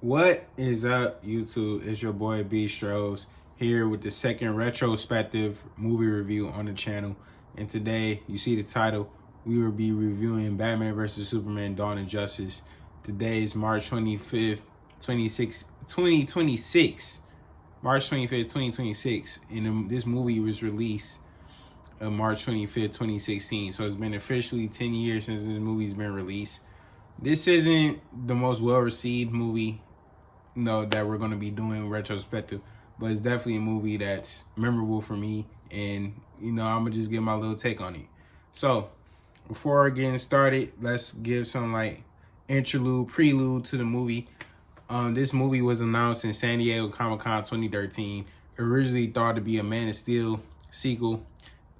What is up, YouTube? It's your boy B Stros here with the second retrospective movie review on the channel. And today, you see the title, we will be reviewing Batman vs. Superman Dawn of Justice. Today is March 25th, 2026. March 25th, 2026. And this movie was released on March 25th, 2016. So it's been officially 10 years since this movie's been released. This isn't the most well-received movie that we're going to be doing retrospective, but it's definitely a movie that's memorable for me, and I'm gonna just give my little take on it. So before getting started, let's give some prelude to the movie. This movie was announced in San Diego Comic-Con 2013, originally thought to be a Man of Steel sequel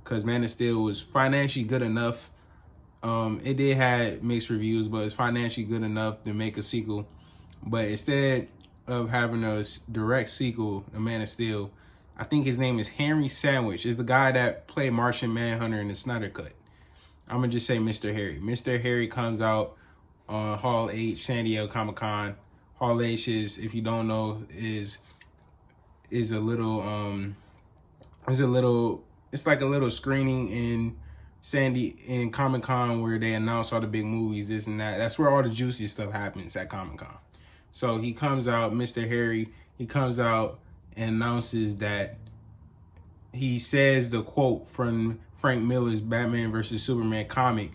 because Man of Steel was financially good enough. It did have mixed reviews, but it's financially good enough to make a sequel. But instead of having a direct sequel, A Man of Steel, I think his name is Henry Sandwich. Is the guy that played Martian Manhunter in the Snyder Cut. I'm going to just say Mr. Harry. Mr. Harry comes out on Hall H, San Diego Comic-Con. Hall H is, if you don't know, is a little, it's like a little screening in Comic-Con where they announce all the big movies, this and that. That's where all the juicy stuff happens at Comic-Con. So he comes out, Mr. Harry, he comes out and announces that he says the quote from Frank Miller's Batman vs. Superman comic,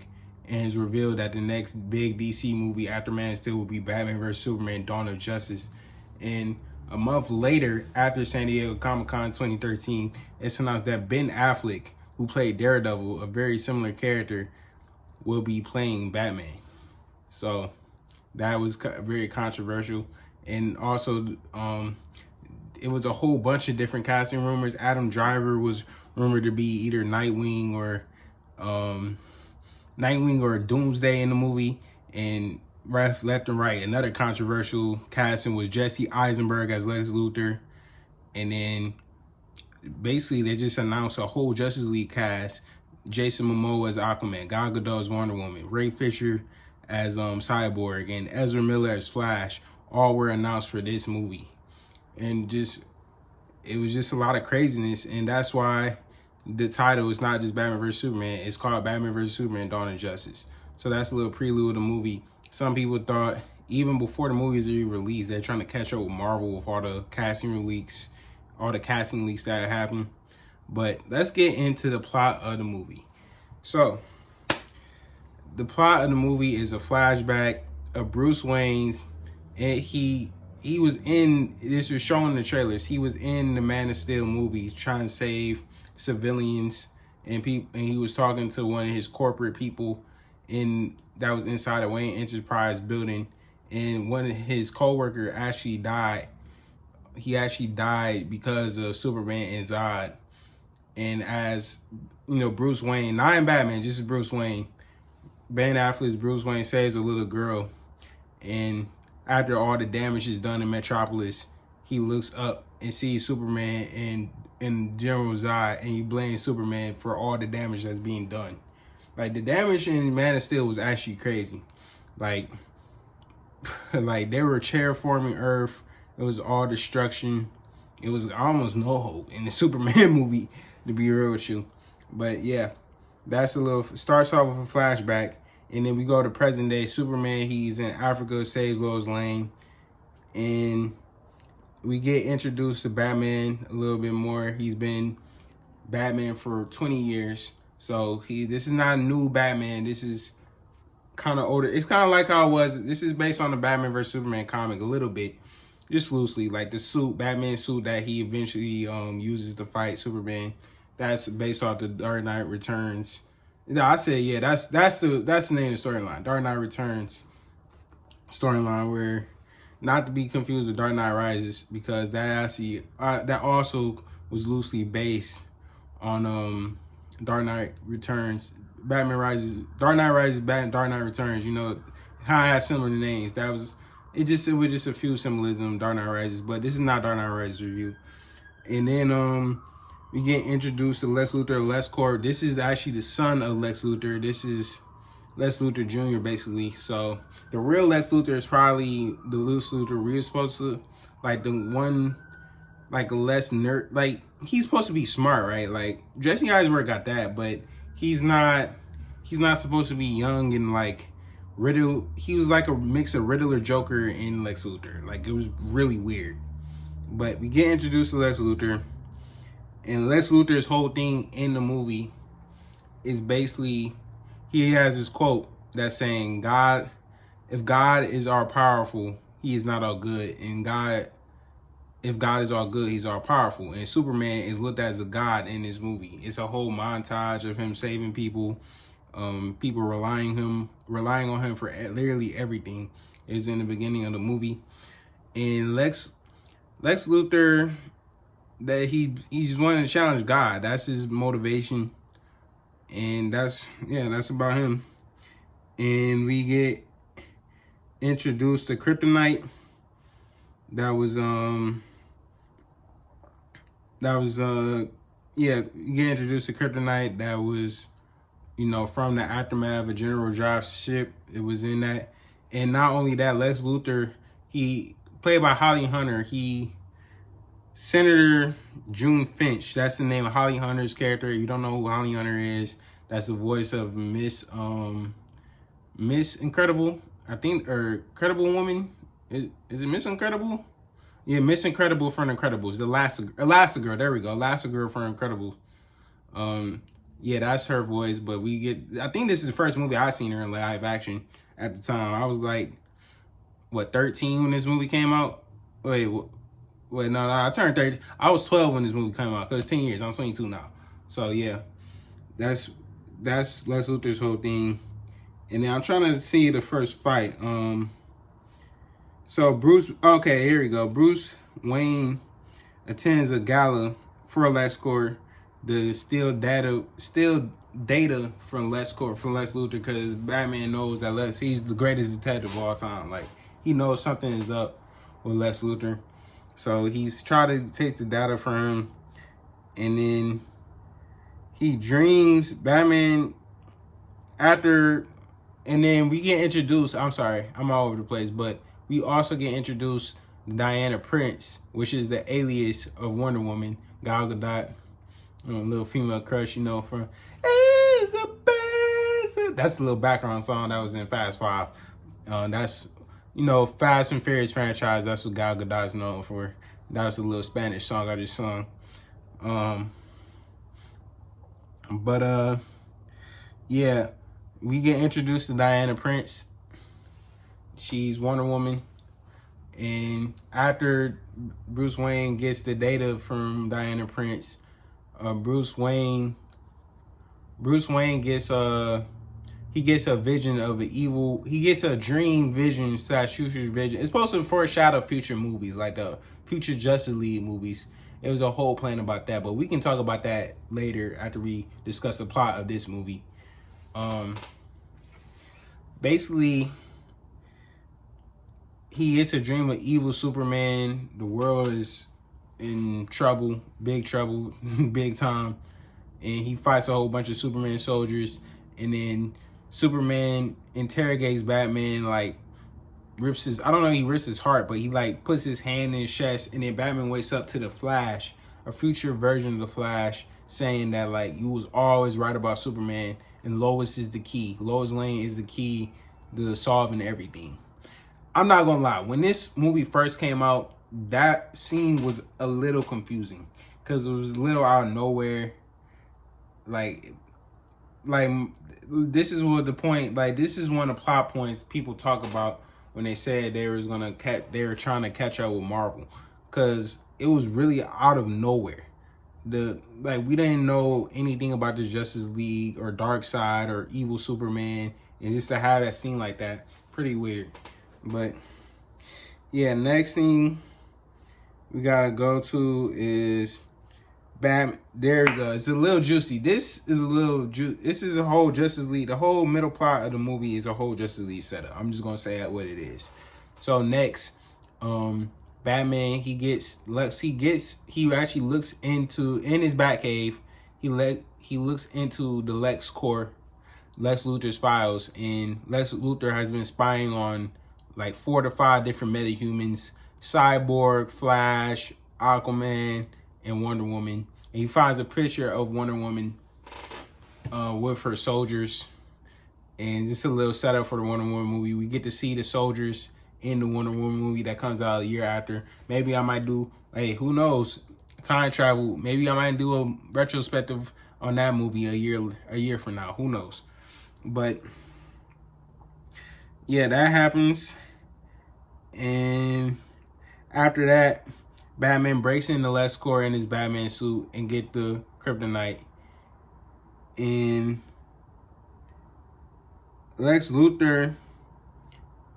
and it's revealed that the next big DC movie after Man of Steel will be Batman vs. Superman Dawn of Justice. And a month later, after San Diego Comic-Con 2013, it's announced that Ben Affleck, who played Daredevil, a very similar character, will be playing Batman. So that was very controversial. And also, it was a whole bunch of different casting rumors. Adam Driver was rumored to be either Nightwing or Doomsday in the movie. And left and right, another controversial casting was Jesse Eisenberg as Lex Luthor. And then basically they just announced a whole Justice League cast. Jason Momoa as Aquaman, Gal Gadot as Wonder Woman, Ray Fisher as Cyborg, and Ezra Miller as Flash. All were announced for this movie. And it was just a lot of craziness, and that's why the title is not just Batman vs. Superman. It's called Batman vs. Superman Dawn of Justice. So that's a little prelude of the movie. Some people thought, even before the movies are released, they're trying to catch up with Marvel with all the casting leaks that happened. But let's get into the plot of the movie. So the plot of the movie is a flashback of Bruce Wayne's, and he was in, this was shown in the trailers, he was in the Man of Steel movie trying to save civilians, and he was talking to one of his corporate people that was inside a Wayne Enterprise building, and one of his co-worker actually died. He actually died because of Superman and Zod. And as Bruce Wayne, not in Batman, just as Bruce Wayne, Ben Affleck's Bruce Wayne saves a little girl, and after all the damage is done in Metropolis, he looks up and sees Superman and General Zod, and he blames Superman for all the damage that's being done. Like, the damage in Man of Steel was actually crazy. Like they were terraforming Earth. It was all destruction. It was almost no hope in the Superman movie, to be real with you. But yeah, that's starts off with a flashback, and then we go to present day. Superman, he's in Africa, saves Lois Lane, and we get introduced to Batman a little bit more. He's been Batman for 20 years, so this is not a new Batman. This is kind of older. It's kind of like how it was. This is based on the Batman vs. Superman comic a little bit, just loosely. Like the suit, Batman suit that he eventually uses to fight Superman. That's based off the Dark Knight Returns. No, I said, yeah, that's the name of the storyline. Dark Knight Returns storyline, where, not to be confused with Dark Knight Rises, because that also was loosely based on Dark Knight Returns. Batman Rises, Dark Knight Rises, Dark Knight Returns. Kind of have similar names. It was just a few symbolism, Dark Knight Rises, but this is not Dark Knight Rises review. And then we get introduced to Lex Luthor, LexCorp. This is actually the son of Lex Luthor. This is Lex Luthor Jr. basically. So the real Lex Luthor is probably the Lex Luthor we're supposed to, like the one, like a less nerd. Like he's supposed to be smart, right? Like Jesse Eisenberg got that, but he's not. He's not supposed to be young and like Riddle. He was like a mix of Riddler, Joker, and Lex Luthor. Like it was really weird. But we get introduced to Lex Luthor, and Lex Luthor's whole thing in the movie is basically he has this quote that's saying, "God, if God is all powerful, He is not all good, and if God is all good, He's all powerful." And Superman is looked at as a god in this movie. It's a whole montage of him saving people, people relying on him for literally everything. Is in the beginning of the movie, and Lex Luthor, that he just wanted to challenge God. That's his motivation, and that's about him. And we get introduced to Kryptonite. You get introduced to Kryptonite. That was, from the aftermath of General Drive's ship. It was in that. And not only that, Lex Luthor, he played by Holly Hunter. Senator June Finch. That's the name of Holly Hunter's character. You don't know who Holly Hunter is. That's the voice of Miss Incredible, I think, or Incredible Woman. Is it Miss Incredible? Yeah, Miss Incredible from Incredibles. The Elastigirl. There we go. Elastigirl from Incredibles. Yeah, that's her voice. But I think this is the first movie I seen her in live action at the time. I was like, 13 when this movie came out? No, I turned 30. I was 12 when this movie came out, because it's 10 years. I'm 22 now. So, yeah, that's Lex Luthor's whole thing. And then I'm trying to see the first fight. So here we go. Bruce Wayne attends a gala for LexCorp to steal data from Lex Luthor, because Batman knows that he's the greatest detective of all time. Like, he knows something is up with Lex Luthor. So he's trying to take the data from him, and then he dreams Batman and then we get introduced. I'm sorry, I'm all over the place, but we also get introduced to Diana Prince, which is the alias of Wonder Woman, Gal Gadot, little female crush, from Isabella. That's the little background song that was in Fast Five. That's Fast and Furious franchise. That's what Gal Gadot's known for. That was a little Spanish song I just sung. Yeah, we get introduced to Diana Prince. She's Wonder Woman. And after Bruce Wayne gets the data from Diana Prince, Bruce Wayne gets a vision of an evil. He gets a dream vision / future vision. It's supposed to foreshadow future movies, like the future Justice League movies. It was a whole plan about that, but we can talk about that later after we discuss the plot of this movie. Basically, he gets a dream of evil Superman. The world is in trouble, big time. And he fights a whole bunch of Superman soldiers. And then Superman interrogates Batman, like, he rips his heart, but he, like, puts his hand in his chest. And then Batman wakes up to the Flash, a future version of the Flash, saying that, like, you was always right about Superman, and Lois is the key. Lois Lane is the key to solving everything. I'm not gonna lie, when this movie first came out, that scene was a little confusing, because it was a little out of nowhere. Like this is what the point. Like, this is one of the plot points people talk about when they said they were trying to catch up with Marvel, because it was really out of nowhere. We didn't know anything about the Justice League or Darkseid or evil Superman, and just to have that scene like that, pretty weird. But yeah, next thing we gotta go to is Batman. There we go. It's a little juicy. This is a whole Justice League. The whole middle plot of the movie is a whole Justice League setup. I'm just gonna say that what it is. So next, Batman, he actually looks in his Batcave. He looks into the LexCorp Lex Luthor's files, and Lex Luthor has been spying on like 4 to 5 different metahumans: Cyborg, Flash, Aquaman, and Wonder Woman. And he finds a picture of Wonder Woman with her soldiers, and just a little setup for the Wonder Woman movie. We get to see the soldiers in the Wonder Woman movie that comes out a year after. Maybe I might do, hey, who knows, time travel. Maybe I might do a retrospective on that movie a year from now. Who knows? But yeah, that happens. And after that, Batman breaks into LexCorp in his Batman suit and get the kryptonite. And Lex Luthor,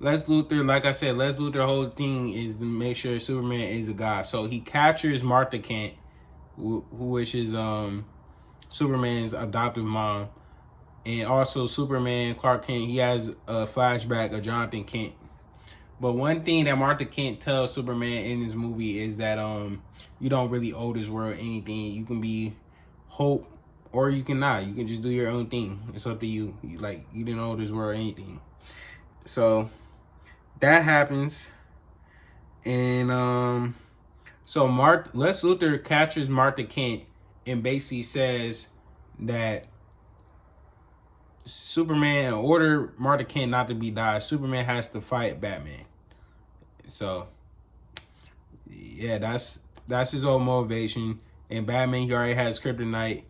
like I said, Lex Luthor's whole thing is to make sure Superman is a god. So he captures Martha Kent, who is Superman's adoptive mom, and also Superman, Clark Kent. He has a flashback of Jonathan Kent. But one thing that Martha Kent tells Superman in this movie is that you don't really owe this world anything. You can be Hope, or you cannot. You can just do your own thing. It's up to you. You didn't owe this world anything. So that happens, and so Lex Luthor captures Martha Kent and basically says that Superman ordered Martha Kent not to be died. Superman has to fight Batman. So yeah, that's his whole motivation. And Batman, he already has kryptonite.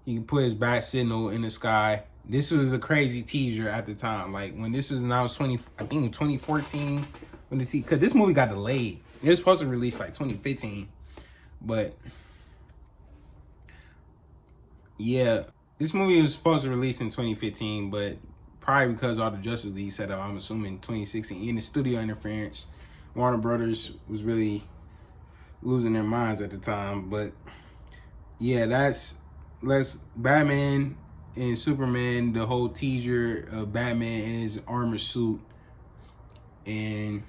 He can put his bat signal in the sky. This was a crazy teaser at the time. Like when this was announced, I think in 2014, because this movie got delayed. It was supposed to release like 2015, but yeah, this movie was supposed to release in 2015, but probably because all the Justice League set up, I'm assuming 2016, in the studio interference, Warner Brothers was really losing their minds at the time. But yeah, Batman and Superman, the whole teaser of Batman in his armor suit, and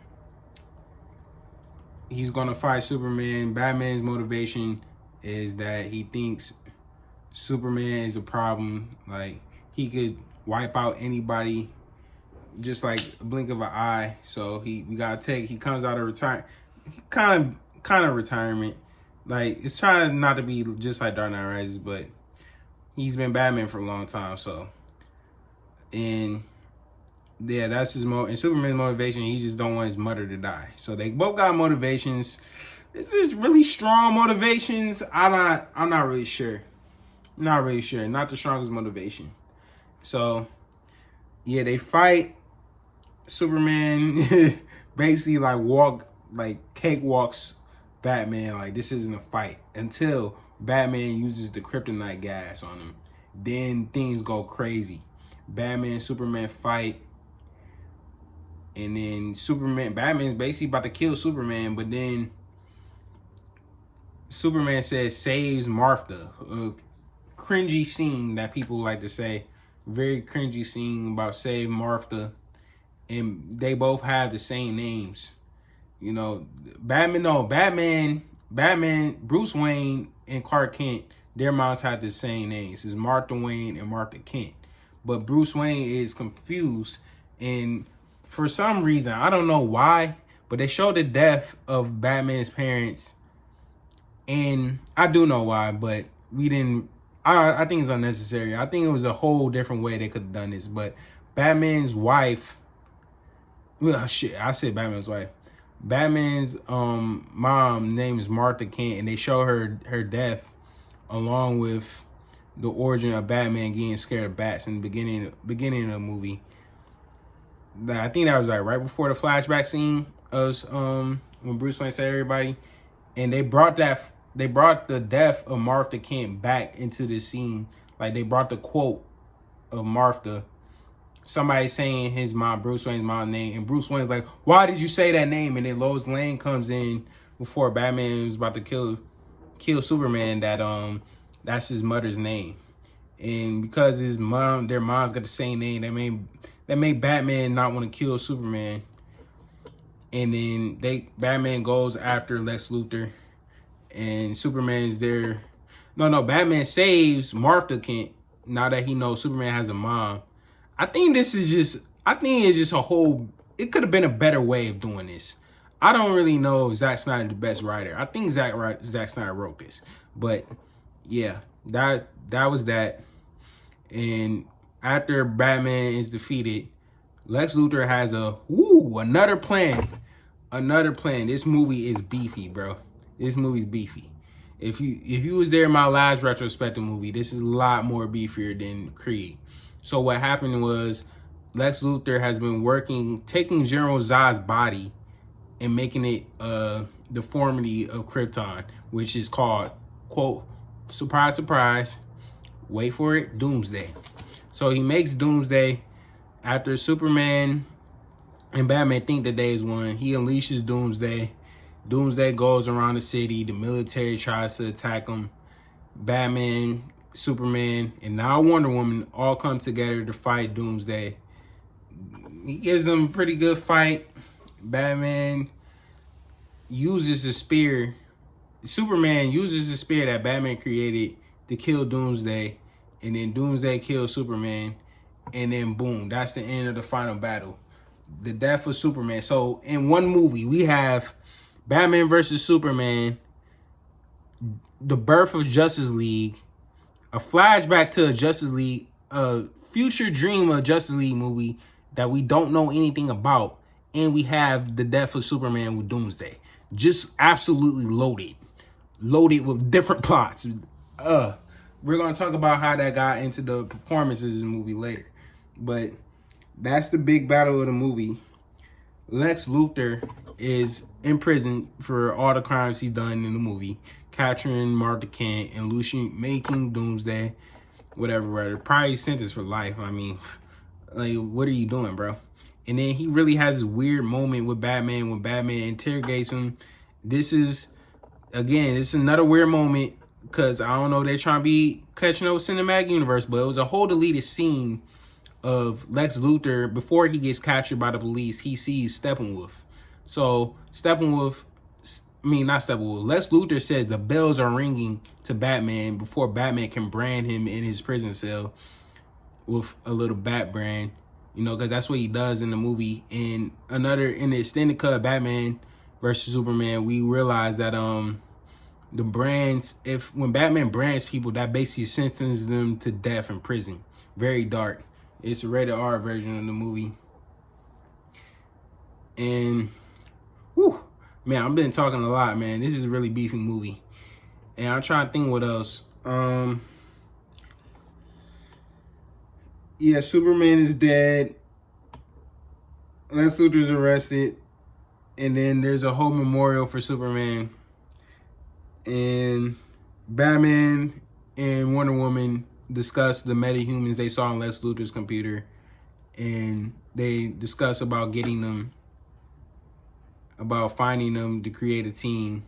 he's gonna fight Superman. Batman's motivation is that he thinks Superman is a problem. Like he could wipe out anybody just like a blink of an eye. So he comes out of kind of retirement. Like it's trying not to be just like Dark Knight Rises, but he's been Batman for a long time. So, and yeah, that's his and Superman's motivation. He just don't want his mother to die. So they both got motivations. This is really strong motivations. I'm not really sure. Not really sure. Not the strongest motivation. So yeah, they fight. Superman basically cakewalks Batman. Like this isn't a fight until Batman uses the kryptonite gas on him. Then things go crazy. Batman and Superman fight. And then Batman's basically about to kill Superman, but then Superman saves Martha. A cringy scene that people like to say. Very cringy scene about save Martha. And they both have the same names. You know, Batman, Bruce Wayne and Clark Kent, their moms had the same names. It's Martha Wayne and Martha Kent. But Bruce Wayne is confused, and for some reason, I don't know why, but they showed the death of Batman's parents, and I do know why, but we didn't. I think it's unnecessary. I think it was a whole different way they could have done this. But Batman's wife, I said Batman's wife. Batman's mom name is Martha Kent, and they show her death along with the origin of Batman getting scared of bats in the beginning of the movie. I think that was like right before the flashback scene of when Bruce Wayne saved everybody, and they brought the death of Martha Kent back into this scene. Like they brought the quote of Martha. Somebody saying Bruce Wayne's mom's name, and Bruce Wayne's like, "Why did you say that name?" And then Lois Lane comes in before Batman was about to kill Superman. That's his mother's name, and because their moms got the same name, that made Batman not want to kill Superman. And then Batman goes after Lex Luthor, and Superman's there. No, Batman saves Martha Kent now that he knows Superman has a mom. I think it's just a whole, it could have been a better way of doing this. I don't really know if Zack Snyder the best writer. I think Zack Snyder wrote this. But yeah, that was that. And after Batman is defeated, Lex Luthor has another plan. Another plan. This movie is beefy, bro. This movie's beefy. If you was there in my last retrospective movie, this is a lot more beefier than Creed. So what happened was Lex Luthor has been taking General Zod's body and making it a deformity of Krypton, which is called, quote, surprise, surprise, wait for it, Doomsday. So he makes Doomsday after Superman and Batman think the day is won. He unleashes Doomsday. Doomsday goes around the city. The military tries to attack him. Batman, Superman, and now Wonder Woman all come together to fight Doomsday. He gives them a pretty good fight. Batman uses the spear. Superman uses the spear that Batman created to kill Doomsday. And then Doomsday kills Superman. And then boom, that's the end of the final battle. The death of Superman. So in one movie, we have Batman versus Superman, the birth of Justice League, a flashback to a Justice League, a future dream of Justice League movie that we don't know anything about, and we have the death of Superman with Doomsday. Just absolutely loaded with different plots. We're gonna talk about how that got into the performances in the movie later, but that's the big battle of the movie. Lex Luthor is in prison for all the crimes he's done in the movie, capturing Martha Kent and Lucian, making Doomsday, whatever. Probably sentenced for life. I mean, like, what are you doing, bro? And then he really has this weird moment with Batman when Batman interrogates him. This is another weird moment because I don't know, they're trying to be catching up with cinematic universe, but it was a whole deleted scene of Lex Luthor before he gets captured by the police. He sees Steppenwolf. So Lex Luthor says the bells are ringing to Batman before Batman can brand him in his prison cell with a little bat brand, because that's what he does in the movie. And in the extended cut, Batman versus Superman, we realize that the brands, when Batman brands people, that basically sentences them to death in prison. Very dark. It's a rated R version of the movie. And man, I've been talking a lot, man. This is a really beefy movie. And I'm trying to think what else. Yeah, Superman is dead. Lex Luthor's arrested. And then there's a whole memorial for Superman. And Batman and Wonder Woman discuss the metahumans they saw on Lex Luthor's computer. And they discuss about finding them to create a team.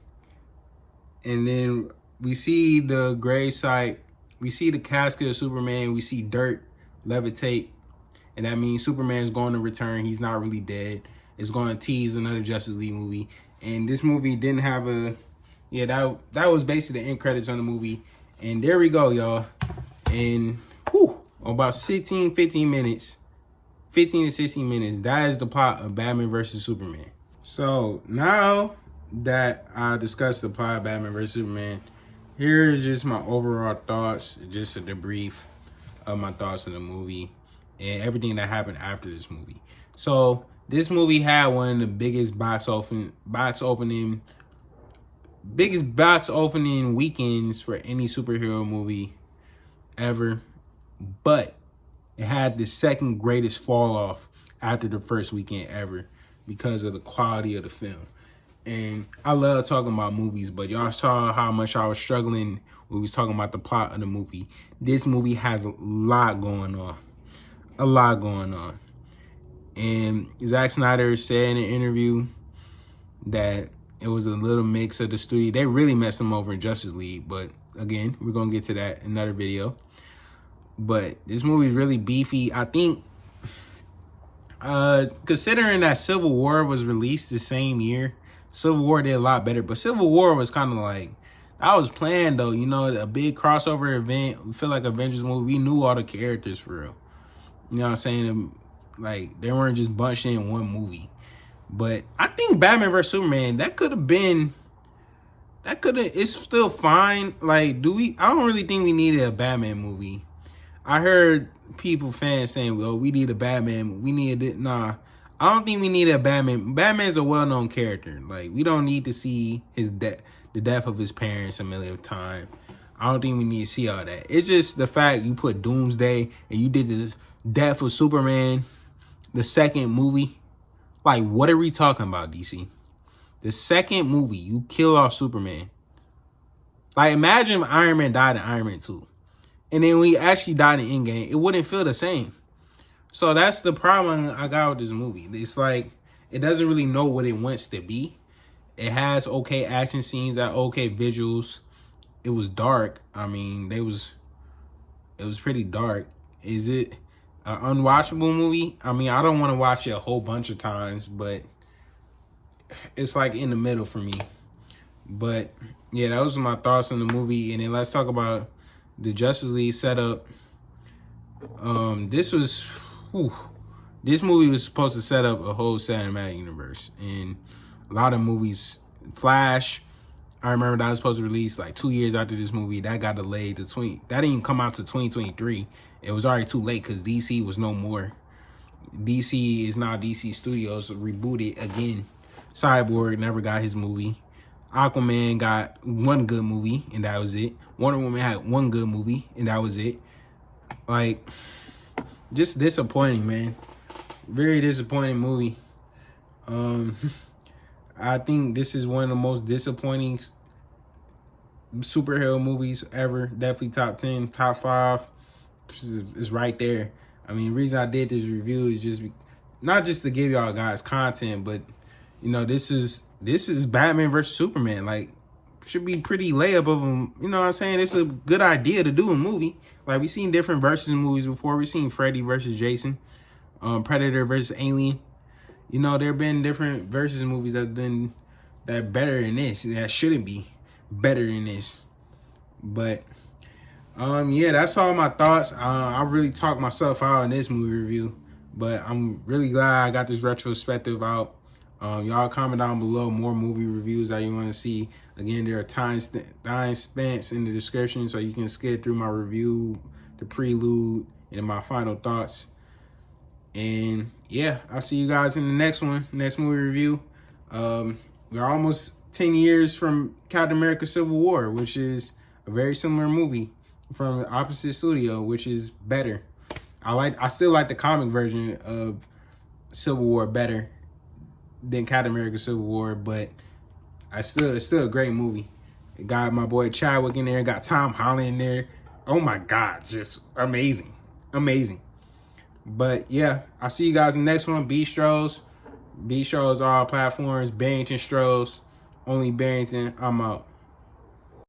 And then we see the gravesite. We see the casket of Superman. We see dirt levitate. And that means Superman's going to return. He's not really dead. It's going to tease another Justice League movie. And this movie didn't have that was basically the end credits on the movie. And there we go, y'all. And about 15 to 16 minutes, that is the plot of Batman versus Superman. So now that I discussed the plot of Batman vs. Superman, here is just my overall thoughts, just a debrief of my thoughts on the movie and everything that happened after this movie. So this movie had one of the biggest box opening weekends for any superhero movie ever, but it had the second greatest fall off after the first weekend ever because of the quality of the film. And I love talking about movies, but y'all saw how much I was struggling when we was talking about the plot of the movie. This movie has a lot going on. And Zack Snyder said in an interview that it was a little mix of the studio. They really messed him over in Justice League, but again, we're going to get to that in another video. But this movie is really beefy. I think, considering that Civil War was released the same year, Civil War did a lot better. But Civil War was kind of like, that was planned though, a big crossover event. We feel like Avengers movie. We knew all the characters for real. You know what I'm saying? Like, they weren't just bunched in one movie. But I think Batman vs Superman, it's still fine. Like, I don't really think we needed a Batman movie. I heard fans saying, well, we need a Batman. We needed it. Nah, I don't think we need a Batman. Batman's a well-known character. Like, we don't need to see the death of his parents a million times. I don't think we need to see all that. It's just the fact you put Doomsday and you did this death of Superman, the second movie. Like, what are we talking about, DC? The second movie, you kill off Superman. Like, imagine if Iron Man died in Iron Man 2. And then when he actually died in Endgame, it wouldn't feel the same. So that's the problem I got with this movie. It's like, it doesn't really know what it wants to be. It has okay action scenes, okay visuals. It was dark. I mean, it was pretty dark. Is it an unwatchable movie? I mean, I don't want to watch it a whole bunch of times, but it's like in the middle for me. But yeah, that was my thoughts on the movie. And then let's talk about the Justice League setup. This movie was supposed to set up a whole cinematic universe, and a lot of movies. Flash, I remember that was supposed to release like 2 years after this movie. That got delayed to that didn't even come out to 2023. It was already too late because DC was no more. DC is now DC Studios, rebooted again. Cyborg never got his movie. Aquaman got one good movie, and that was it. Wonder Woman had one good movie, and that was it. Like, just disappointing, man. Very disappointing movie. I think this is one of the most disappointing superhero movies ever. Definitely top 10, top 5. It's right there. I mean, the reason I did this review is just not just to give y'all guys content, but you know, this is Batman versus Superman. Like, should be pretty layup of them. You know what I'm saying? It's a good idea to do a movie. Like, we've seen different versus movies before. We've seen Freddy versus Jason, Predator versus Alien. You know, there have been different versus movies that better than this. That shouldn't be better than this. But yeah, that's all my thoughts. I really talked myself out in this movie review, but I'm really glad I got this retrospective out. Y'all comment down below more movie reviews that you want to see. Again, there are time stamps in the description, so you can skip through my review, the prelude, and my final thoughts. And yeah, I'll see you guys in the next movie review. We're almost 10 years from Captain America Civil War, which is a very similar movie from the opposite studio, which is better. I still like the comic version of Civil War better than Captain America Civil War, but it's still a great movie. It got my boy Chadwick in there, got Tom Holland in there. Oh my God, just amazing. Amazing. But yeah, I'll see you guys in the next one. Bistros, all platforms, Barrington Strohs, only Barrington. I'm out.